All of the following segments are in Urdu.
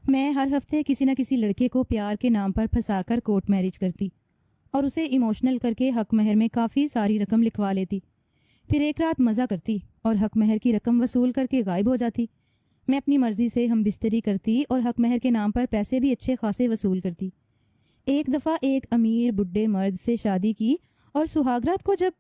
میں ہر ہفتے کسی نہ کسی لڑکے کو پیار کے نام پر پھنسا کر کورٹ میرج کرتی اور اسے ایموشنل کر کے حق مہر میں کافی ساری رقم لکھوا لیتی، پھر ایک رات مزہ کرتی اور حق مہر کی رقم وصول کر کے غائب ہو جاتی۔ میں اپنی مرضی سے ہم بستری کرتی اور حق مہر کے نام پر پیسے بھی اچھے خاصے وصول کرتی۔ ایک دفعہ ایک امیر بڈھے مرد سے شادی کی اور سہاگرات کو جب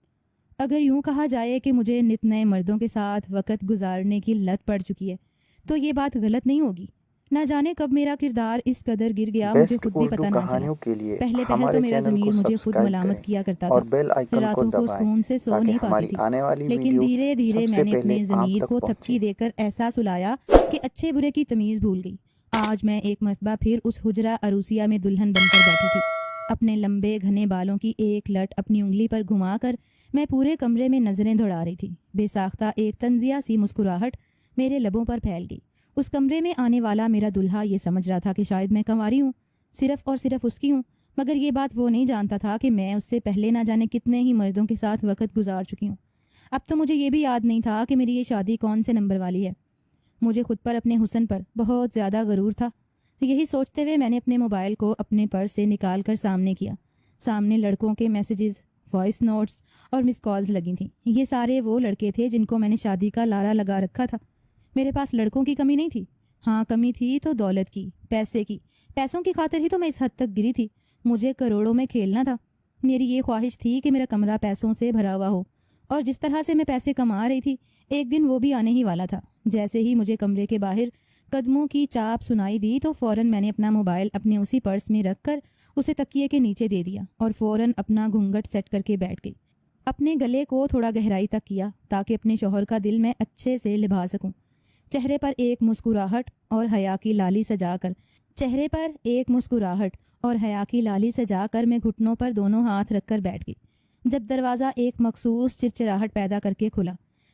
اگر یوں کہا جائے کہ مجھے نت نئے مردوں کے ساتھ وقت گزارنے کی لت پڑ چکی ہے تو یہ بات غلط نہیں ہوگی۔ نہ جانے کب میرا کردار اس قدر گر گیا مجھے بیسٹ خود بھی اردو پتہ نہ چلا۔ کہانیوں کے لیے پہلے تو ہمارے میرا چینل کو ضمیر مجھے خود سبسکرائب ملامت کریں کیا کرتا اور تھا، بیل پھر آئیکن کو راتوں کو دبائیں سکون سے سو تاکہ نہیں پاتی ہماری تھی۔ آنے والی لیکن ویڈیو دھیرے دھیرے سب میں سے نے پہلے اپنے آپ ضمیر تک کو پہنچے۔ تھپکی دے کر ایسا سلایا کہ اچھے برے کی تمیز بھول گئی۔ آج میں ایک مرتبہ پھر اس حجرہ عروسیہ میں دلہن بن کر بیٹھی تھی۔ اپنے لمبے گھنے بالوں کی ایک لٹ اپنی انگلی پر گھما کر میں پورے کمرے میں نظریں دوڑا رہی تھی۔ بے ساختہ ایک طنزیہ سی مسکراہٹ میرے لبوں پر پھیل گئی۔ اس کمرے میں آنے والا میرا دلہا یہ سمجھ رہا تھا کہ شاید میں کنواری ہوں، صرف اور صرف اس کی ہوں، مگر یہ بات وہ نہیں جانتا تھا کہ میں اس سے پہلے نہ جانے کتنے ہی مردوں کے ساتھ وقت گزار چکی ہوں۔ اب تو مجھے یہ بھی یاد نہیں تھا کہ میری یہ شادی کون سے نمبر والی ہے۔ مجھے خود پر اپنے حسن پر بہت زیادہ غرور تھا۔ یہی سوچتے ہوئے میں نے اپنے موبائل کو اپنے پرس سے نکال کر سامنے کیا۔ سامنے لڑکوں کے میسیجز، وائس نوٹس اور مس کالز لگی تھیں۔ یہ سارے وہ لڑکے تھے جن کو میں نے شادی کا لارا لگا رکھا تھا۔ میرے پاس لڑکوں کی کمی نہیں تھی، ہاں کمی تھی تو دولت کی، پیسے کی۔ پیسوں کی خاطر ہی تو میں اس حد تک گری تھی۔ مجھے کروڑوں میں کھیلنا تھا۔ میری یہ خواہش تھی کہ میرا کمرہ پیسوں سے بھرا ہوا ہو، اور جس طرح سے میں پیسے کما رہی تھی ایک دن وہ بھی آنے ہی والا تھا۔ جیسے ہی مجھے کمرے کے باہر قدموں کی چاپ سنائی دی تو فوراً میں نے اپنا موبائل اپنے اسی پرس میں رکھ کر اسے تکیے کے نیچے دے دیا اور فوراً اپنا گھونگھٹ سیٹ کر کے بیٹھ گئی۔ اپنے گلے کو تھوڑا گہرائی تک کیا تاکہ اپنے شوہر کا دل میں اچھے سے لبھا سکوں۔ چہرے پر ایک مسکراہٹ اور حیا کی لالی سجا کر میں گھٹنوں پر دونوں ہاتھ رکھ کر بیٹھ گئی۔ جب دروازہ ایک مخصوص چرچراہٹ پیدا کر کے کھلا،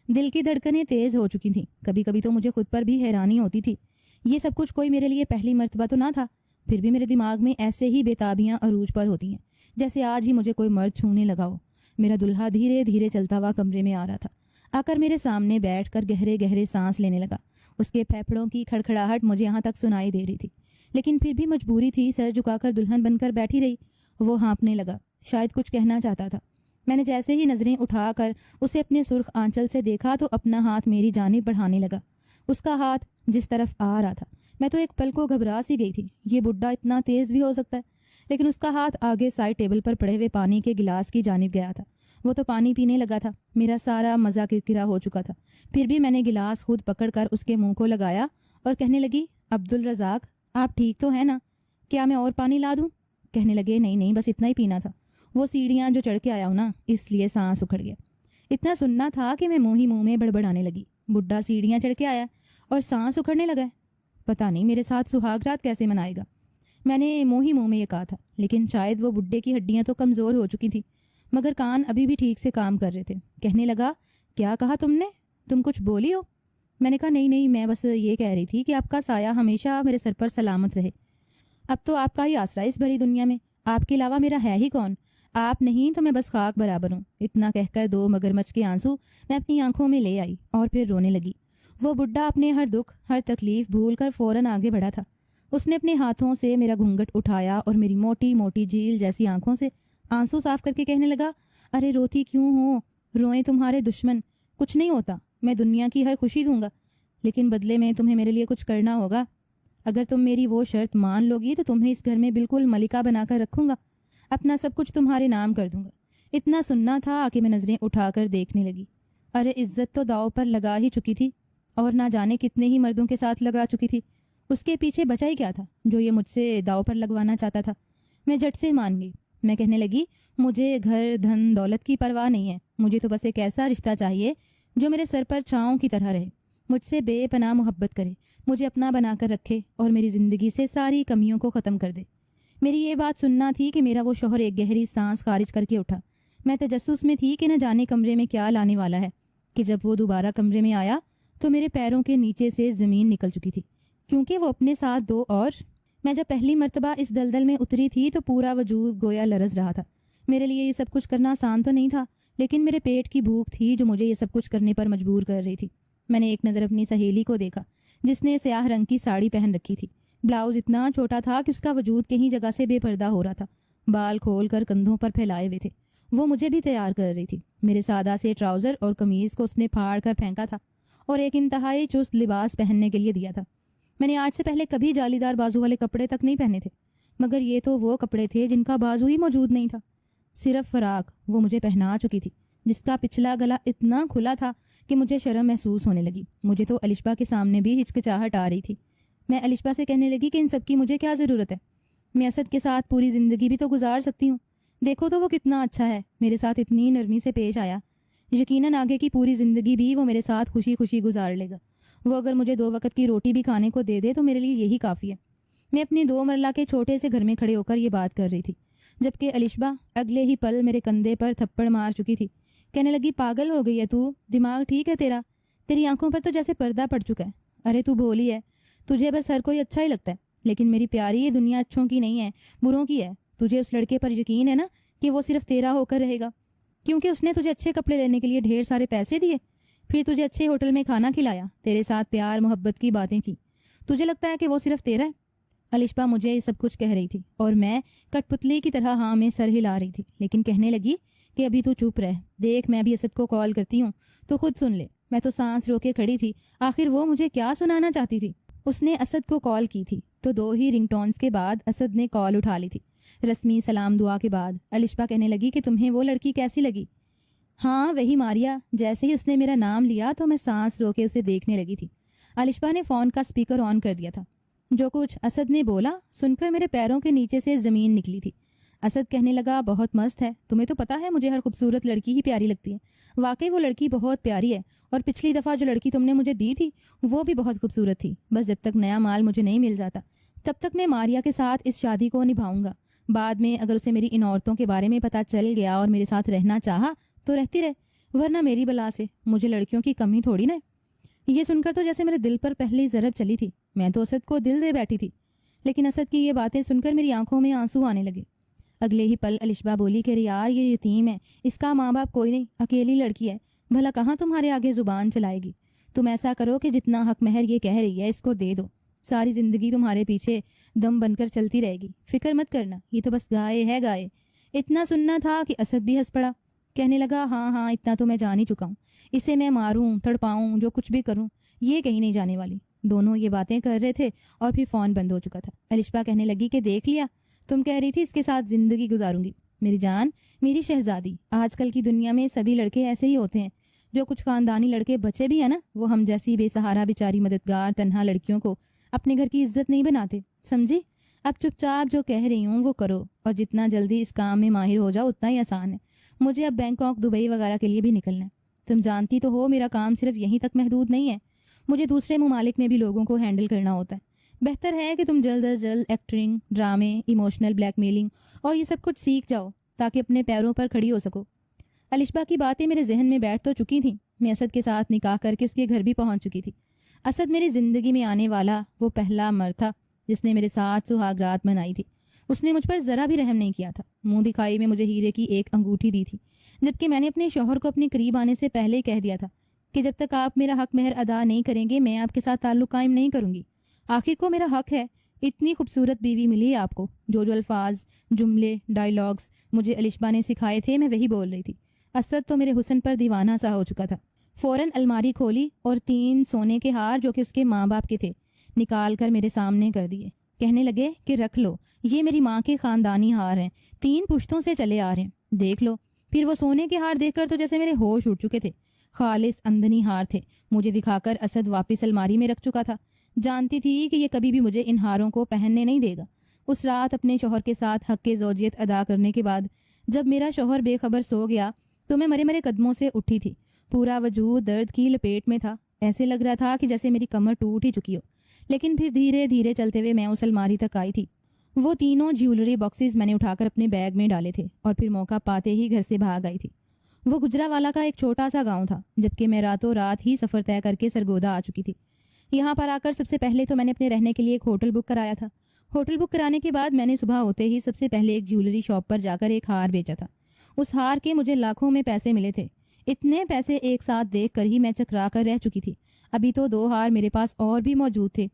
دل کی دھڑکنیں تیز ہو چکی تھیں۔ کبھی کبھی تو مجھے خود پر بھی حیرانی ہوتی تھی۔ یہ سب کچھ کوئی میرے لیے پہلی مرتبہ تو نہ تھا، پھر بھی میرے دماغ میں ایسے ہی بےتابیاں عروج پر ہوتی ہیں جیسے آج ہی مجھے کوئی مرد چھونے لگا ہو۔ میرا دلہا دھیرے دھیرے چلتا ہوا کمرے میں آ رہا تھا۔ آ کر میرے سامنے بیٹھ کر گہرے گہرے سانس لینے لگا۔ اس کے پھیپھڑوں کی کھڑکھڑاہٹ مجھے یہاں تک سنائی دے رہی تھی، لیکن پھر بھی مجبوری تھی، سر جھکا کر دلہن بن کر بیٹھی رہی۔ وہ ہانپنے لگا، شاید کچھ کہنا چاہتا تھا۔ میں نے جیسے ہی نظریں اٹھا کر اسے اپنے سرخ آنچل سے دیکھا تو اپنا ہاتھ میری جانب بڑھانے لگا۔ اس کا ہاتھ جس طرف آ رہا تھا میں تو ایک پل کو گھبرا سی گئی تھی۔ یہ بڈھا اتنا تیز بھی ہو سکتا ہے؟ لیکن اس کا ہاتھ آگے سائڈ ٹیبل پر پڑے ہوئے پانی کے گلاس کی جانب گیا تھا۔ وہ تو پانی پینے لگا تھا۔ میرا سارا مزہ کرکرا ہو چکا تھا، پھر بھی میں نے گلاس خود پکڑ کر اس کے منہ کو لگایا اور کہنے لگی، عبدالرزاق آپ ٹھیک تو ہیں نا؟ کیا میں اور پانی لا دوں؟ کہنے لگے نہیں بس اتنا ہی پینا تھا۔ وہ سیڑھیاں جو چڑھ کے آیا ہوں نا اس لیے سانس اکھڑ گیا۔ اتنا سننا تھا کہ میں منہ ہی منہ میں بڑبڑانے لگی۔ بڈھا سیڑھیاں چڑھ کے آیا اور سانس اکھڑنے لگا ہے، پتہ نہیں میرے ساتھ سہاگ رات کیسے منائے گا۔ میں نے منہ ہی منہ میں یہ کہا تھا، لیکن شاید وہ بڈھے کی ہڈیاں تو کمزور ہو چکی تھیں، مگر کان ابھی بھی ٹھیک سے کام کر رہے تھے۔ کہنے لگا، کیا کہا تم نے؟ تم کچھ بولی ہو؟ میں نے کہا نہیں میں بس یہ کہہ رہی تھی کہ آپ کا سایہ ہمیشہ میرے سر پر سلامت رہے۔ اب تو آپ کا ہی آسرا اس بھری دنیا میں، آپ کے علاوہ میرا ہے ہی کون؟ آپ نہیں تو میں بس خاک برابر ہوں۔ اتنا کہہ کر 2 مگرمچھ کے آنسو میں اپنی آنکھوں میں لے آئی اور پھر رونے لگی۔ وہ بڈھا اپنے ہر دکھ ہر تکلیف بھول کر فوراً آگے بڑھا تھا۔ اس نے اپنے ہاتھوں سے میرا گھونگھٹ اٹھایا اور میری موٹی موٹی جھیل جیسی آنکھوں سے آنسو صاف کر کے کہنے لگا، ارے روتی کیوں ہو؟ روئیں تمہارے دشمن، کچھ نہیں ہوتا، میں دنیا کی ہر خوشی دوں گا، لیکن بدلے میں تمہیں میرے لیے کچھ کرنا ہوگا۔ اگر تم میری وہ شرط مان لو گی تو تمہیں اس گھر میں بالکل ملکہ بنا کر رکھوں گا، اپنا سب کچھ تمہارے نام کر دوں گا۔ اتنا سننا تھا کہ میں نظریں اٹھا کر دیکھنے لگی۔ ارے عزت تو داؤ پر لگا ہی چکی تھی، اور نہ جانے کتنے ہی مردوں کے ساتھ لگا چکی تھی۔ اس کے پیچھے بچا ہی کیا تھا جو یہ مجھ سے داؤ پر لگوانا چاہتا تھا؟ میں جھٹ سے مان گئی۔ میں کہنے لگی، مجھے گھر دھن دولت کی پرواہ نہیں ہے، مجھے تو بس ایک ایسا رشتہ چاہیے جو میرے سر پر چھاؤں کی طرح رہے، مجھ سے بے پناہ محبت کرے، مجھے اپنا بنا کر رکھے اور میری زندگی سے ساری کمیوں کو ختم کر دے۔ میری یہ بات سننا تھی کہ میرا وہ شوہر ایک گہری سانس خارج کر کے اٹھا۔ میں تجسس میں تھی کہ نہ جانے کمرے میں کیا لانے والا ہے، کہ جب وہ دوبارہ کمرے میں آیا تو میرے پیروں کے نیچے سے زمین نکل چکی تھی، کیونکہ وہ اپنے ساتھ 2 اور میں جب پہلی مرتبہ اس دلدل میں اتری تھی تو پورا وجود گویا لرز رہا تھا۔ میرے لیے یہ سب کچھ کرنا آسان تو نہیں تھا، لیکن میرے پیٹ کی بھوک تھی جو مجھے یہ سب کچھ کرنے پر مجبور کر رہی تھی۔ میں نے ایک نظر اپنی سہیلی کو دیکھا جس نے سیاہ رنگ کی ساڑی پہن رکھی تھی۔ بلاؤز اتنا چھوٹا تھا کہ اس کا وجود کہیں جگہ سے بے پردہ ہو رہا تھا، بال کھول کر کندھوں پر پھیلائے ہوئے تھے۔ وہ مجھے بھی تیار کر رہی تھی۔ میرے سادہ سے ٹراؤزر اور قمیض کو اس نے پھاڑ کر پھینکا تھا اور ایک انتہائی چست لباس پہننے کے لیے دیا تھا۔ میں نے آج سے پہلے کبھی جالی دار بازو والے کپڑے تک نہیں پہنے تھے، مگر یہ تو وہ کپڑے تھے جن کا بازو ہی موجود نہیں تھا۔ صرف فراق وہ مجھے پہنا چکی تھی، جس کا پچھلا گلا اتنا کھلا تھا کہ مجھے شرم محسوس ہونے لگی۔ مجھے تو الشبا کے سامنے بھی ہچکچاہٹ آ رہی تھی۔ میں الشبا سے کہنے لگی کہ ان سب کی مجھے کیا ضرورت ہے، میں اسد کے ساتھ پوری زندگی بھی تو گزار سکتی ہوں۔ دیکھو تو وہ کتنا اچھا ہے، میرے ساتھ اتنی نرمی سے پیش آیا۔ یقیناً آگے کی پوری زندگی بھی وہ میرے ساتھ خوشی خوشی گزار لے گا۔ وہ اگر مجھے 2 وقت کی روٹی بھی کھانے کو دے دے تو میرے لیے یہی کافی ہے۔ میں اپنی 2 مرلہ کے چھوٹے سے گھر میں کھڑے ہو کر یہ بات کر رہی تھی، جبکہ الشبا اگلے ہی پل میرے کندھے پر تھپڑ مار چکی تھی۔ کہنے لگی، پاگل ہو گئی ہے تو؟ دماغ ٹھیک ہے تیرا؟ تیری آنکھوں پر تو جیسے پردہ پڑ چکا ہے۔ ارے تو بھولی ہے، تجھے بس ہر کوئی اچھا ہی لگتا ہے، لیکن میری پیاری یہ دنیا اچھوں کی نہیں ہے، بروں کی ہے۔ تجھے اس لڑکے پر یقین ہے نا کہ وہ صرف تیرا ہو کر رہے گا، کیونکہ اس نے تجھے اچھے کپڑے لینے کے لیے ڈھیر سارے پیسے دیے، پھر تجھے اچھے ہوٹل میں کھانا کھلایا، تیرے ساتھ پیار محبت کی باتیں کی۔ تجھے لگتا ہے کہ وہ صرف تیرا ہے؟ الشبا مجھے یہ سب کچھ کہہ رہی تھی اور میں کٹ پتلی کی طرح ہاں میں سر ہلا رہی تھی، لیکن کہنے لگی کہ ابھی تو چپ رہ، دیکھ میں بھی اسد کو کال کرتی ہوں تو خود سن لے۔ میں تو سانس رو کے کھڑی تھی، آخر وہ مجھے کیا سنانا چاہتی تھی؟ اس نے اسد کو کال کی تھی تو 2 ہی رنگ ٹونز کے بعد اسد نے کال اٹھا لی تھی۔ رسمی سلام دعا کے بعد الشبا کہنے لگی کہ تمہیں وہ لڑکی کیسی لگی؟ ہاں وہی ماریا۔ جیسے ہی اس نے میرا نام لیا تو میں سانس رو کے اسے دیکھنے لگی تھی۔ الشبا نے فون کا سپیکر آن کر دیا تھا۔ جو کچھ اسد نے بولا سن کر میرے پیروں کے نیچے سے زمین نکلی تھی۔ اسد کہنے لگا، بہت مست ہے، تمہیں تو پتا ہے مجھے ہر خوبصورت لڑکی ہی پیاری لگتی ہے۔ واقعی وہ لڑکی بہت پیاری ہے، اور پچھلی دفعہ جو لڑکی تم نے مجھے دی تھی وہ بھی بہت خوبصورت تھی۔ بس جب تک نیا مال مجھے نہیں مل جاتا تب تک میں ماریا کے ساتھ اس شادی کو نبھاؤں گا۔ بعد میں اگر اسے میری ان عورتوں کے بارے میں پتہ چل گیا اور میرے ساتھ رہنا چاہا تو رہتی رہے، ورنہ میری بلا سے مجھے لڑکیوں کی کمی تھوڑی نہ ہے۔ یہ سن کر تو جیسے میرے دل پر پہلی ضرب چلی تھی۔ میں تو اسد کو دل دے بیٹھی تھی، لیکن اسد کی یہ باتیں سن کر میری آنکھوں میں آنسو آنے لگے۔ اگلے ہی پل الشبا بولی کہ یار یہ یتیم ہے، اس کا ماں باپ کوئی نہیں، اکیلی لڑکی ہے، بھلا کہاں تمہارے آگے زبان چلائے گی؟ تم ایسا کرو کہ جتنا حق مہر یہ کہہ رہی ہے اس کو دے دو، ساری زندگی تمہارے پیچھے دم بن کر چلتی رہے گی، فکر مت کرنا، یہ تو بس گائے ہے گائے۔ اتنا سننا تھا کہ اسد بھی ہنس پڑا، کہنے لگا، ہاں ہاں اتنا تو میں جان ہی چکا ہوں، اسے میں ماروں تڑپاؤں جو کچھ بھی کروں یہ کہیں نہیں جانے والی۔ دونوں یہ باتیں کر رہے تھے اور پھر فون بند ہو چکا تھا۔ الشبا کہنے لگی کہ دیکھ لیا، تم کہہ رہی تھی اس کے ساتھ زندگی گزاروں گی۔ میری جان، میری شہزادی، آج کل کی دنیا میں سبھی لڑکے ایسے ہی ہوتے ہیں۔ جو کچھ خاندانی لڑکے بچے بھی ہیں نا، وہ ہم جیسی بے سہارا بیچاری مددگار تنہا لڑکیوں کو اپنے گھر کی عزت نہیں بناتے، سمجھی؟ اب چپ چاپ جو کہہ رہی ہوں وہ کرو، اور جتنا جلدی اس کام میں ماہر ہو جاؤ اتنا ہی آسان ہے۔ مجھے اب بینکاک، دبئی وغیرہ کے لیے بھی نکلنا ہے۔ تم جانتی تو ہو میرا کام صرف یہیں تک محدود نہیں ہے، مجھے دوسرے ممالک میں بھی لوگوں کو ہینڈل کرنا ہوتا ہے۔ بہتر ہے کہ تم جلد از جلد ایکٹنگ، ڈرامے، ایموشنل بلیک میلنگ اور یہ سب کچھ سیکھ جاؤ تاکہ اپنے پیروں پر کھڑی ہو سکو۔ الشبا کی باتیں میرے ذہن میں بیٹھ تو چکی تھیں۔ میں اسد کے ساتھ نکاح کر کے اس کے گھر بھی پہنچ چکی تھی۔ اسد میری زندگی میں آنے والا وہ پہلا مرد تھا جس نے میرے ساتھ سہاگ رات منائی تھی۔ اس نے مجھ پر ذرا بھی رحم نہیں کیا تھا۔ منہ دکھائی میں مجھے ہیرے کی ایک انگوٹھی دی تھی، جبکہ میں نے اپنے شوہر کو اپنے قریب آنے سے پہلے ہی کہہ دیا تھا کہ جب تک آپ میرا حق مہر ادا نہیں کریں گے میں آپ کے ساتھ تعلق قائم نہیں کروں گی۔ آخر کو میرا حق ہے، اتنی خوبصورت بیوی ملی ہے آپ کو۔ جو الفاظ، جملے، ڈائیلاگز مجھے الشبا نے سکھائے تھے میں وہی بول رہی تھی۔ اسد تو میرے حسن پر دیوانہ سا ہو چکا تھا۔ فوراً الماری کھولی اور 3 سونے کے ہار جو کہ اس کے ماں باپ کے تھے نکال کر میرے سامنے کر دیے۔ کہنے لگے کہ رکھ لو، یہ میری ماں کے خاندانی ہار ہیں، 3 پشتوں سے چلے آ رہے ہیں، دیکھ لو۔ پھر وہ سونے کے ہار دیکھ کر تو جیسے میرے ہوش اٹھ چکے تھے۔ خالص اندنی ہار تھے، مجھے دکھا کر اسد واپس الماری میں رکھ چکا تھا۔ جانتی تھی کہ یہ کبھی بھی مجھے ان ہاروں کو پہننے نہیں دے گا۔ اس رات اپنے شوہر کے ساتھ حق زوجیت ادا کرنے کے بعد جب میرا شوہر بے خبر سو گیا تو میں مرے مرے قدموں سے اٹھی تھی۔ پورا وجود درد کی لپیٹ میں تھا، ایسے لگ رہا تھا کہ جیسے میری کمر ٹوٹ ہی چکی ہو۔ لیکن پھر دھیرے دھیرے چلتے ہوئے میں اس الماری تک آئی تھی۔ وہ 3 جیولری باکسز میں نے اٹھا کر اپنے بیگ میں ڈالے تھے اور پھر موقع پاتے ہی گھر سے بھاگ آئی تھی۔ وہ گجرانوالہ کا ایک چھوٹا سا گاؤں تھا، جبکہ میں راتوں رات ہی سفر طے کر کے سرگودا آ چکی تھی۔ یہاں پر آ کر سب سے پہلے تو میں نے اپنے رہنے کے لیے ایک ہوٹل بک کرایا تھا۔ ہوٹل بک کرانے کے بعد میں نے صبح ہوتے ہی سب سے پہلے ایک جیولری شاپ پر جا کر ایک ہار بیچا تھا۔ اس ہار کے مجھے لاکھوں میں پیسے ملے تھے۔ اتنے پیسے ایک ساتھ دیکھ کر ہی میں چکرا کر رہ چکی تھی۔ ابھی تو 2 ہار میرے پاس اور بھی موجود تھے۔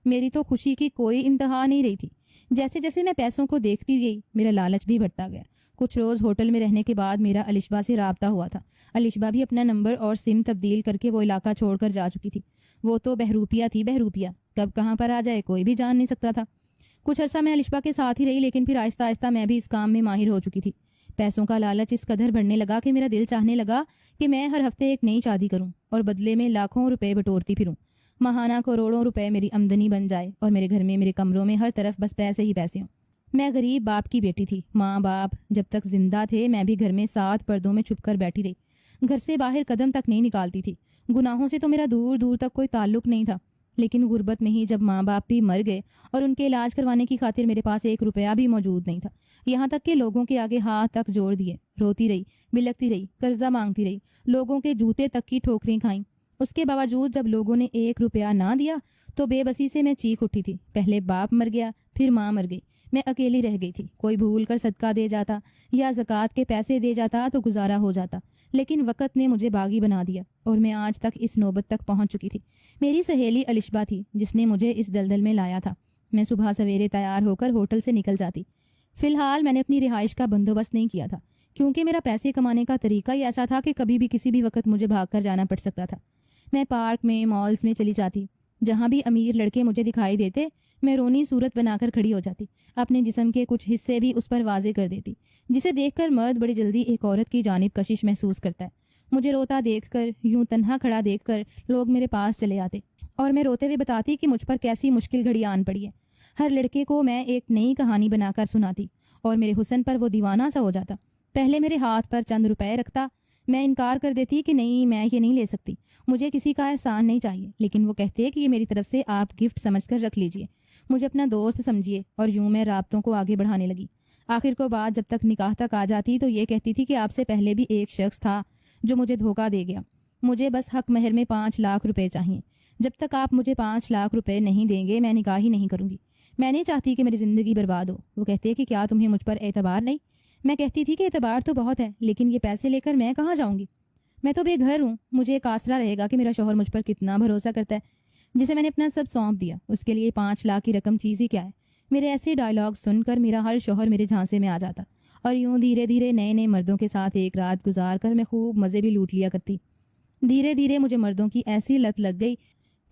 میری تو خوشی کی کوئی انتہا نہیں رہی تھی۔ جیسے جیسے میں پیسوں کو دیکھتی گئی میرا لالچ بھی بڑھتا گیا۔ کچھ روز ہوٹل میں رہنے کے بعد میرا الشبا سے رابطہ ہوا تھا۔ الشبا بھی اپنا نمبر اور سم تبدیل کر کے وہ علاقہ چھوڑ کر جا چکی تھی۔ وہ تو بہروپیہ تھی، بہروپیہ، کب کہاں پر آ جائے کوئی بھی جان نہیں سکتا تھا۔ کچھ عرصہ میں الشبا کے ساتھ ہی رہی، لیکن پھر آہستہ آہستہ میں بھی اس کام میں ماہر ہو چکی تھی۔ پیسوں کا لالچ اس قدر بڑھنے لگا کہ میرا دل چاہنے لگا کہ میں ہر ہفتے ایک نئی شادی کروں اور بدلے میں لاکھوں روپے بٹورتی پھروں۔ ماہانہ کروڑوں روپے میری آمدنی بن جائے اور میرے گھر میں، میرے کمروں میں ہر طرف بس پیسے ہی پیسے ہوں۔ میں غریب باپ کی بیٹی تھی۔ ماں باپ جب تک زندہ تھے میں بھی گھر میں 7 پردوں میں چھپ کر بیٹھی رہی، گھر سے باہر قدم تک نہیں نکالتی تھی۔ گناہوں سے تو میرا دور دور تک کوئی تعلق نہیں تھا، لیکن غربت میں ہی جب ماں باپ بھی مر گئے اور ان کے علاج کروانے کی خاطر میرے پاس 1 روپیہ بھی موجود نہیں تھا، یہاں تک کہ لوگوں کے آگے ہاتھ تک جوڑ دیے، روتی رہی، بلکتی رہی، قرضہ مانگتی رہی، لوگوں کے جوتے تک کی ٹھوکریں کھائیں۔ اس کے باوجود جب لوگوں نے 1 روپیہ نہ دیا تو بے بسی سے میں چیخ اٹھی تھی۔ پہلے باپ مر گیا، پھر ماں مر گئی، میں اکیلی رہ گئی تھی۔ کوئی بھول کر صدقہ دے جاتا یا زکوٰۃ کے پیسے دے جاتا تو گزارا ہو جاتا، لیکن وقت نے مجھے باغی بنا دیا اور میں آج تک اس نوبت تک پہنچ چکی تھی۔ میری سہیلی الشبا تھی جس نے مجھے اس دلدل میں لایا تھا۔ میں صبح سویرے تیار ہو کر ہوٹل سے نکل جاتی۔ فی الحال میں نے اپنی رہائش کا بندوبست نہیں کیا تھا، کیونکہ میرا پیسے کمانے کا طریقہ ہی ایسا تھا کہ کبھی بھی کسی بھی وقت مجھے بھاگ کر جانا پڑ سکتا تھا۔ میں پارک میں، مالز میں چلی جاتی، جہاں بھی امیر لڑکے مجھے دکھائی دیتے میں رونی صورت بنا کر کھڑی ہو جاتی، اپنے جسم کے کچھ حصے بھی اس پر واضح کر دیتی، جسے دیکھ کر مرد بڑی جلدی ایک عورت کی جانب کشش محسوس کرتا ہے۔ مجھے روتا دیکھ کر، یوں تنہا کھڑا دیکھ کر لوگ میرے پاس چلے آتے اور میں روتے ہوئے بتاتی کہ مجھ پر کیسی مشکل گھڑی آن پڑی ہے۔ ہر لڑکے کو میں ایک نئی کہانی بنا کر سناتی اور میرے حسن پر وہ دیوانہ سا ہو جاتا۔ پہلے میرے ہاتھ پر چند روپے رکھتا، میں انکار کر دیتی کہ نہیں، میں یہ نہیں لے سکتی، مجھے کسی کا احسان نہیں چاہیے، لیکن وہ کہتے کہ یہ میری طرف سے آپ گفٹ سمجھ کر رکھ لیجئے، مجھے اپنا دوست سمجھیے، اور یوں میں رابطوں کو آگے بڑھانے لگی۔ آخر کو بات جب تک نکاح تک آ جاتی تو یہ کہتی تھی کہ آپ سے پہلے بھی ایک شخص تھا جو مجھے دھوکہ دے گیا، مجھے بس حق مہر میں 5 لاکھ روپے چاہیے، جب تک آپ مجھے 5 لاکھ روپے نہیں دیں گے میں نکاح ہی نہیں کروں گی، میں نہیں چاہتی کہ میری زندگی برباد ہو۔ وہ کہتے کہ کیا تمہیں مجھ پر اعتبار نہیں؟ میں کہتی تھی کہ اعتبار تو بہت ہے، لیکن یہ پیسے لے کر میں کہاں جاؤں گی؟ میں تو بے گھر ہوں، مجھے ایک آسرا رہے گا کہ میرا شوہر مجھ پر کتنا بھروسہ کرتا ہے، جسے میں نے اپنا سب سونپ دیا، اس کے لیے 5 لاکھ کی رقم چیز ہی کیا ہے۔ میرے ایسے ڈائلاگ سن کر میرا ہر شوہر میرے جھانسے میں آ جاتا اور یوں دھیرے دھیرے نئے نئے مردوں کے ساتھ ایک رات گزار کر میں خوب مزے بھی لوٹ لیا کرتی۔ دھیرے دھیرے مجھے مردوں کی ایسی لت لگ گئی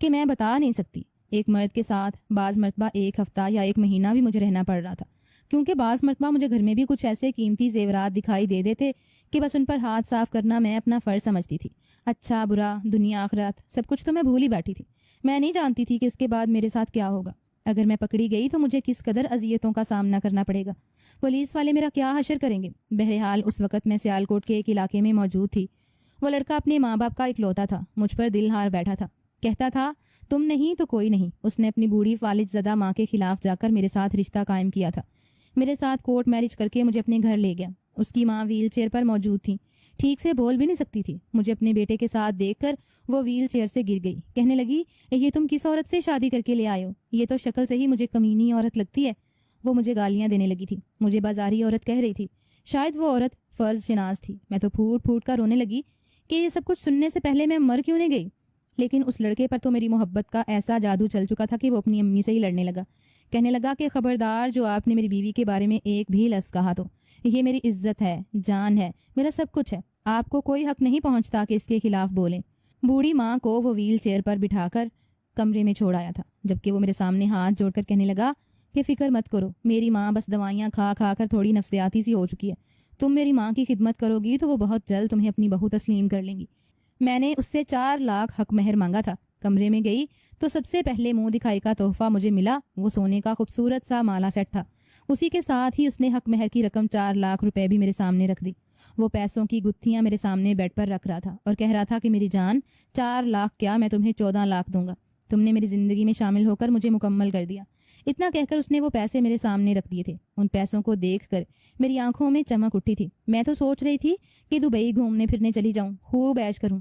کہ میں بتا نہیں سکتی۔ ایک مرد کے ساتھ بعض مرتبہ 1 ہفتہ یا 1 مہینہ بھی مجھے رہنا پڑ رہا تھا، کیونکہ بعض مرتبہ مجھے گھر میں بھی کچھ ایسے قیمتی زیورات دکھائی دے دیتے کہ بس ان پر ہاتھ صاف کرنا میں اپنا فرض سمجھتی تھی۔ اچھا برا، دنیا آخرت، سب کچھ تو میں بھول ہی بیٹھی تھی۔ میں نہیں جانتی تھی کہ اس کے بعد میرے ساتھ کیا ہوگا۔ اگر میں پکڑی گئی تو مجھے کس قدر اذیتوں کا سامنا کرنا پڑے گا، پولیس والے میرا کیا حشر کریں گے۔ بہرحال اس وقت میں سیالکوٹ کے ایک علاقے میں موجود تھی۔ وہ لڑکا اپنے ماں باپ کا اکلوتا تھا، مجھ پر دل ہار بیٹھا تھا، کہتا تھا تم نہیں تو کوئی نہیں۔ اس نے اپنی بوڑھی فالج زدہ ماں کے خلاف جا کر میرے ساتھ رشتہ قائم کیا تھا، میرے ساتھ کورٹ میرج کر کے مجھے اپنے گھر لے گیا۔ اس کی ماں ویل چیئر پر موجود تھی، ٹھیک سے بول بھی نہیں سکتی تھی۔ مجھے اپنے بیٹے کے ساتھ دیکھ کر وہ ویل چیئر سے گر گئی، کہنے لگی یہ تم کس عورت سے شادی کر کے لے آئے ہو؟ یہ تو شکل سے ہی مجھے کمینی عورت لگتی ہے۔ وہ مجھے گالیاں دینے لگی تھی، مجھے بازاری عورت کہہ رہی تھی۔ شاید وہ عورت فرض شناس تھی۔ میں تو پھوٹ پھوٹ کر رونے لگی کہ یہ سب کچھ سننے سے پہلے میں مر کیوں نہیں گئی۔ لیکن اس لڑکے پر تو میری محبت کا ایسا جادو چل چکا تھا کہ وہ اپنی امی سے ہی لڑنے لگا، کہنے لگا کہ خبردار جو آپ نے میری بیوی کے بارے میں ایک بھی لفظ کہا تو یہ میری عزت ہے، جان ہے، میرا سب کچھ ہے، آپ کو کوئی حق نہیں پہنچتا کہ اس کے خلاف بولیں۔ بوڑھی ماں کو وہ ویل چیئر پر بٹھا کر کمرے میں چھوڑ آیا تھا، جبکہ وہ میرے سامنے ہاتھ جوڑ کر کہنے لگا کہ فکر مت کرو، میری ماں بس دوائیاں کھا کھا کر تھوڑی نفسیاتی سی ہو چکی ہے، تم میری ماں کی خدمت کرو گی تو وہ بہت جلد تمہیں اپنی بہو تسلیم کر لیں گی۔ میں نے اس سے 4 لاکھ حق مہر مانگا تھا۔ کمرے میں گئی تو سب سے پہلے منہ دکھائی کا تحفہ مجھے ملا وہ سونے کا خوبصورت سا مالا سیٹ تھا۔ اسی کے ساتھ ہی اس نے حق مہر کی رقم 4 لاکھ روپے بھی میرے سامنے رکھ دی۔ وہ پیسوں کی گتھیاں میرے سامنے بیڈ پر رکھ رہا تھا اور کہہ رہا تھا کہ میری جان 4 لاکھ کیا، میں تمہیں 14 لاکھ دوں گا، تم نے میری زندگی میں شامل ہو کر مجھے مکمل کر دیا۔ اتنا کہہ کر اس نے وہ پیسے میرے سامنے رکھ دیے تھے۔ ان پیسوں کو دیکھ کر میری آنکھوں میں چمک اٹھی تھی۔ میں تو سوچ رہی تھی کہ دبئی گھومنے پھرنے چلی جاؤں، خوب عیش کروں،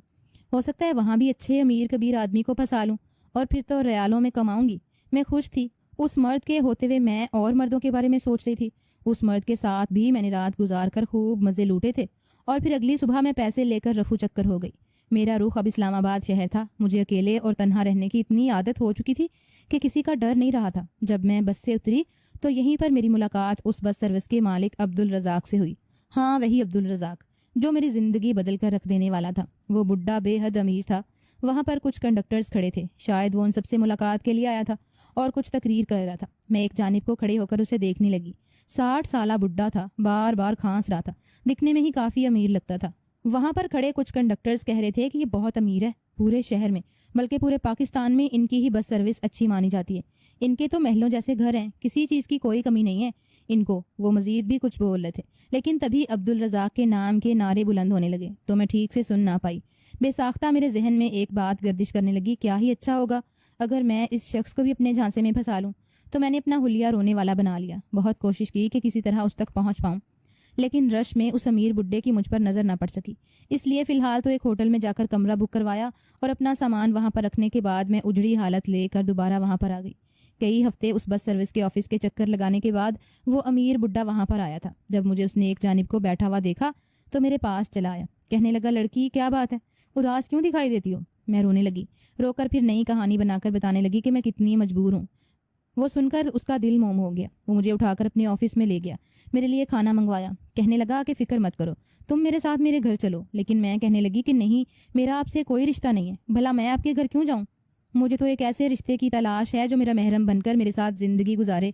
ہو سکتا ہے وہاں بھی اچھے امیر کبیر آدمی کو پھنسا لوں اور پھر تو ریالوں میں کماؤں گی۔ میں خوش تھی۔ اس مرد کے ہوتے ہوئے میں اور مردوں کے بارے میں سوچ رہی تھی۔ اس مرد کے ساتھ بھی میں نے رات گزار کر خوب مزے لوٹے تھے اور پھر اگلی صبح میں پیسے لے کر رفو چکر ہو گئی۔ میرا رخ اب اسلام آباد شہر تھا. مجھے اکیلے اور تنہا رہنے کی اتنی عادت ہو چکی تھی کہ کسی کا ڈر نہیں رہا تھا. جب میں بس سے اتری تو یہیں پر میری ملاقات اس بس سروس کے مالک عبدالرزاق سے ہوئی. ہاں، وہی عبدالرزاق جو میری زندگی بدل کر رکھ دینے والا تھا. وہ بڈھا بے حد امیر تھا. وہاں پر کچھ کنڈکٹرز کھڑے تھے. شاید وہ ان سب سے ملاقات کے لیے آیا تھا اور کچھ تقریر کر رہا تھا. میں ایک جانب کو کھڑے ہو کر اسے دیکھنے لگی. 60 سالہ بڈھا تھا. بار بار کھانس رہا تھا. دکھنے میں ہی کافی امیر لگتا تھا. وہاں پر کھڑے کچھ کنڈکٹرز کہہ رہے تھے کہ یہ بہت امیر ہے. پورے شہر میں بلکہ پورے پاکستان میں ان کی ہی بس سروس اچھی مانی جاتی ہے. ان کے تو محلوں جیسے گھر ہیں. کسی چیز کی کوئی کمی نہیں ہے ان کو. وہ مزید بھی کچھ بول رہے تھے لیکن تبھی عبدالرزاق کے نام کے نعرے بلند ہونے لگے تو میں ٹھیک سے سن نہ پائی. بے ساختہ میرے ذہن میں ایک بات گردش کرنے لگی. کیا ہی اچھا ہوگا اگر میں اس شخص کو بھی اپنے جھانسے میں پھنسا لوں. تو میں نے اپنا حلیہ رونے والا بنا لیا. بہت کوشش کی کہ کسی طرح اس تک پہنچ پاؤں لیکن رش میں اس امیر بڈھے کی مجھ پر نظر نہ پڑ سکی. اس لیے فی الحال تو ایک ہوٹل میں جا کر کمرہ بک کروایا اور اپنا سامان وہاں پر رکھنے کے بعد میں اجڑی حالت لے کر دوبارہ وہاں پر آ گئی. کئی ہفتے اس بس سروس کے آفس کے چکر لگانے کے بعد وہ امیر بڈھا وہاں پر آیا تھا. جب مجھے اس نے ایک جانب کو بیٹھا ہوا دیکھا تو میرے پاس چلا آیا. کہنے لگا، لڑکی کیا بات ہے، اداس کیوں دکھائی دیتی ہو؟ میں رونے لگی. رو کر پھر نئی کہانی بنا کر بتانے لگی کہ میں کتنی مجبور ہوں. وہ سن کر اس کا دل موم ہو گیا. وہ مجھے اٹھا کر اپنے آفس میں لے گیا. میرے لیے کھانا منگوایا. کہنے لگا کہ فکر مت کرو، تم میرے ساتھ میرے گھر چلو. لیکن میں کہنے لگی کہ نہیں، میرا آپ سے کوئی رشتہ نہیں ہے. بھلا میں آپ کے گھر کیوں جاؤں؟ مجھے تو ایک ایسے رشتے کی تلاش ہے جو میرا محرم بن کر میرے ساتھ زندگی گزارے.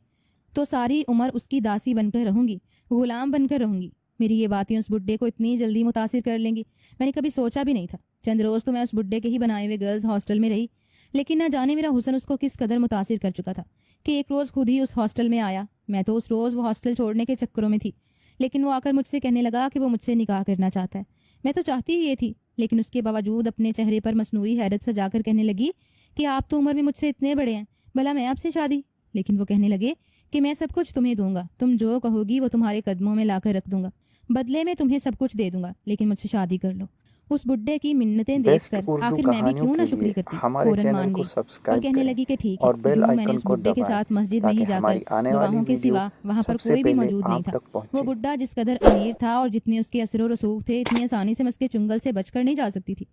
تو ساری عمر اس کی داسی بن کر رہوں گی، غلام بن کر رہوں گی. میری یہ باتیں اس بڈھے کو اتنی جلدی متاثر کر لیں گی میں نے کبھی سوچا بھی نہیں تھا. چند روز تو میں اس بڈھے کے ہی بنائے ہوئے گرلز ہاسٹل میں رہی لیکن نہ جانے میرا حسن اس کو کس قدر متاثر کر چکا تھا کہ ایک روز خود ہی اس ہاسٹل میں آیا. میں تو اس روز وہ ہاسٹل چھوڑنے کے چکروں میں تھی لیکن وہ آ کر مجھ سے کہنے لگا کہ وہ مجھ سے نکاح کرنا چاہتا ہے. میں تو چاہتی ہی یہ تھی لیکن اس کے باوجود اپنے چہرے پر مصنوعی حیرت سجا کر کہنے لگی کہ آپ تو عمر میں مجھ سے اتنے بڑے ہیں، بھلا میں آپ سے شادی. لیکن وہ کہنے لگے کہ میں سب کچھ تمہیں دوں گا، تم جو کہو گی وہ تمہارے قدموں میں لا کر رکھ دوں گا، بدلے میں تمہیں سب کچھ دے دوں گا، لیکن مجھ سے شادی کر لو. اس بڈھے کی منتیں دیکھ بیسٹ کر اردو آخر میں بھی کہانیوں کیوں نہ کے شکری لیے کرتی ہمارے فوراً چینل مان کو گئی اور سبسکرائب کہنے کریں لگی کہ ٹھیک ہے. اور بیل یوں میں نے آئیکن اس کو بڈھے کے دبائیں ساتھ مسجد میں ہی تاکہ جا کر ہماری آنے والی گواہوں کے ویڈیو سوا وہاں پر سب سے کوئی بھی پہلے موجود نہیں آپ تھا. تک وہ پہنچے. بڈھا جس قدر امیر تھا اور جتنے اس کے اثر و رسوخ تھے اتنی آسانی سے میں اس کے چنگل سے بچ کر نہیں جا سکتی تھی.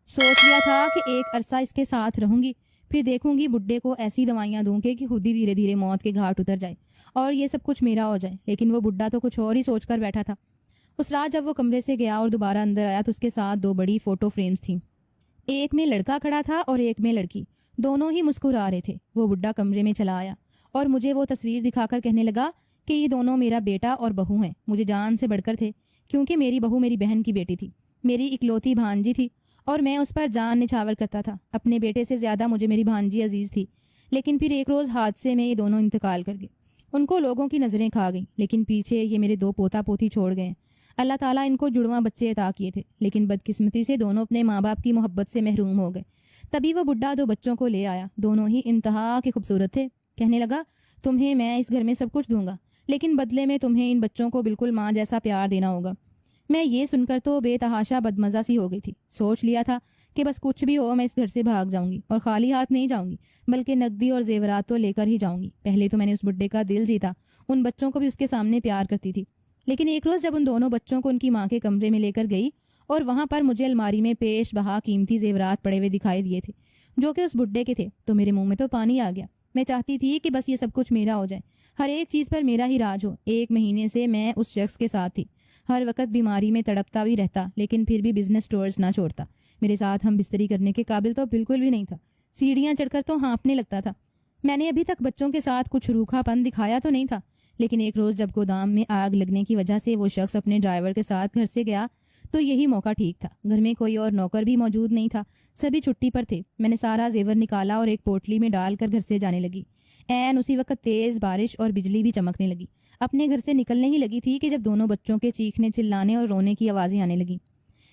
سوچ لیا تھا کہ ایک عرصہ اس کے ساتھ رہوں گی، پھر دیکھوں گی بڈھے کو ایسی دوائیاں دوں کہ خود ہی دھیرے دھیرے موت کے گھاٹ اتر جائے اور یہ سب کچھ میرا ہو جائے. لیکن وہ بڈھا تو کچھ اور ہی سوچ کر بیٹھا تھا. اس رات جب وہ کمرے سے گیا اور دوبارہ اندر آیا تو اس کے ساتھ 2 بڑی فوٹو فریمز تھیں. ایک میں لڑکا کھڑا تھا اور ایک میں لڑکی. دونوں ہی مسکرا رہے تھے. وہ بڈھا کمرے میں چلا آیا اور مجھے وہ تصویر دکھا کر کہنے لگا کہ یہ دونوں میرا بیٹا اور بہو ہیں. مجھے جان سے بڑھ کر تھے کیونکہ میری بہو میری بہن کی بیٹی تھی، میری اکلوتی بھانجی تھی اور میں اس پر جان نچھاور کرتا تھا. اپنے بیٹے سے زیادہ مجھے میری بھانجی عزیز تھی. لیکن پھر ایک روز حادثے میں یہ دونوں انتقال کر گئے. ان کو لوگوں کی نظریں کھا گئیں لیکن پیچھے یہ میرے 2 پوتا پوتی چھوڑ گئے. اللہ تعالیٰ ان کو جڑواں بچے عطا کیے تھے لیکن بدقسمتی سے دونوں اپنے ماں باپ کی محبت سے محروم ہو گئے. تبھی وہ بڈھا 2 بچوں کو لے آیا. دونوں ہی انتہا کے خوبصورت تھے. کہنے لگا تمہیں میں اس گھر میں سب کچھ دوں گا لیکن بدلے میں تمہیں ان بچوں کو بالکل ماں جیسا پیار دینا ہوگا. میں یہ سن کر تو بے تحاشا بدمزہ سی ہو گئی تھی. سوچ لیا تھا کہ بس کچھ بھی ہو میں اس گھر سے بھاگ جاؤں گی اور خالی ہاتھ نہیں جاؤں گی بلکہ نقدی اور زیورات تو لے کر ہی جاؤں گی. پہلے تو میں نے اس بڈھے کا دل جیتا، ان بچوں کو بھی اس کے سامنے پیار کرتی تھی. لیکن ایک روز جب ان دونوں بچوں کو ان کی ماں کے کمرے میں لے کر گئی اور وہاں پر مجھے الماری میں پیش بہا قیمتی زیورات پڑے ہوئے دکھائی دیے تھے جو کہ اس بڈھے کے تھے تو میرے منہ میں تو پانی آ گیا. میں چاہتی تھی کہ بس یہ سب کچھ میرا ہو جائے، ہر ایک چیز پر میرا ہی راج ہو. 1 مہینے سے میں اس شخص کے ساتھ تھی. ہر وقت بیماری میں تڑپتا بھی رہتا لیکن پھر بھی بزنس ٹورز نہ چھوڑتا. میرے ساتھ ہم بستری کرنے کے قابل تو بالکل بھی نہیں تھا. سیڑھیاں چڑھ کر تو ہانپنے لگتا تھا. میں نے ابھی تک بچوں کے ساتھ کچھ روکھا پن دکھایا تو نہیں تھا لیکن ایک روز جب گودام میں آگ لگنے کی وجہ سے وہ شخص اپنے ڈرائیور کے ساتھ گھر سے گیا تو یہی موقع ٹھیک تھا. گھر میں کوئی اور نوکر بھی موجود نہیں تھا، سبھی چھٹی پر تھے. میں نے سارا زیور نکالا اور ایک پوٹلی میں ڈال کر گھر سے جانے لگی. عین اسی وقت تیز بارش اور بجلی بھی چمکنے لگی. اپنے گھر سے نکلنے ہی لگی تھی کہ جب دونوں بچوں کے چیخنے چلانے اور رونے کی آوازیں آنے لگیں.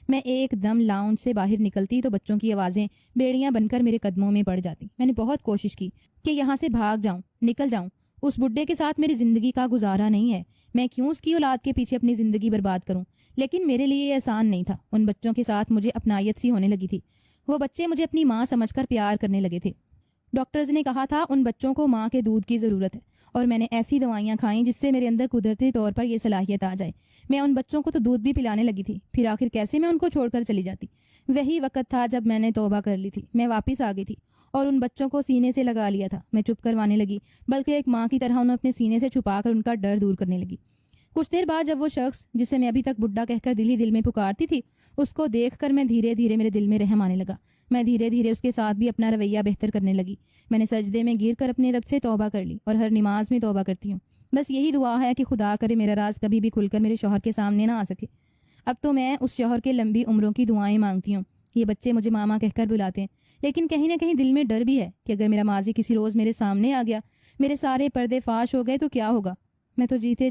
میں ایک دم لاؤنج سے باہر نکلتی تو بچوں کی آوازیں بیڑیاں بن کر میرے قدموں میں پڑ جاتی. میں نے بہت کوشش کی کہ یہاں سے بھاگ جاؤں، نکل جاؤں. اس بڈھے کے ساتھ میری زندگی کا گزارا نہیں ہے. میں کیوں اس کی اولاد کے پیچھے اپنی زندگی برباد کروں؟ لیکن میرے لیے یہ آسان نہیں تھا. ان بچوں کے ساتھ مجھے اپنائیت سی ہونے لگی تھی. وہ بچے مجھے اپنی ماں سمجھ کر پیار کرنے لگے تھے. ڈاکٹرز نے کہا تھا ان بچوں کو ماں کے دودھ کی ضرورت ہے اور میں نے ایسی دوائیاں کھائیں جس سے میرے اندر قدرتی طور پر یہ صلاحیت آ جائے. میں ان بچوں کو تو دودھ بھی پلانے لگی تھی، پھر آخر کیسے میں ان کو چھوڑ کر چلی جاتی. وہی وقت تھا جب میں نے توبہ کر لی تھی. میں واپس آ گئی تھی اور ان بچوں کو سینے سے لگا لیا تھا. میں چپ کروانے لگی، بلکہ ایک ماں کی طرح انہیں اپنے سینے سے چھپا کر ان کا ڈر دور کرنے لگی. کچھ دیر بعد جب وہ شخص جسے میں ابھی تک بڈھا کہہ کر دل ہی دل میں پکارتی تھی، اس کو دیکھ کر میں دھیرے دھیرے میرے دل میں رحم آنے لگا. میں دھیرے دھیرے اس کے ساتھ بھی اپنا رویہ بہتر کرنے لگی. میں نے سجدے میں گر کر اپنے رب سے توبہ کر لی اور ہر نماز میں توبہ کرتی ہوں. بس یہی دعا ہے کہ خدا کرے میرا راز کبھی بھی کھل کر میرے شوہر کے سامنے نہ آ سکے. اب تو میں اس شوہر کے لمبی عمروں کی دعائیں مانگتی ہوں. یہ بچے مجھے ماما کہہ کر بلاتے ہیں، لیکن کہیں نہ کہیں دل میں ڈر بھی ہے کہ اگر میرا ماضی کسی روز میرے سامنے آ گیا، میرے سارے پردے فاش ہو گئے تو کیا ہوگا. میں تو جیتے جی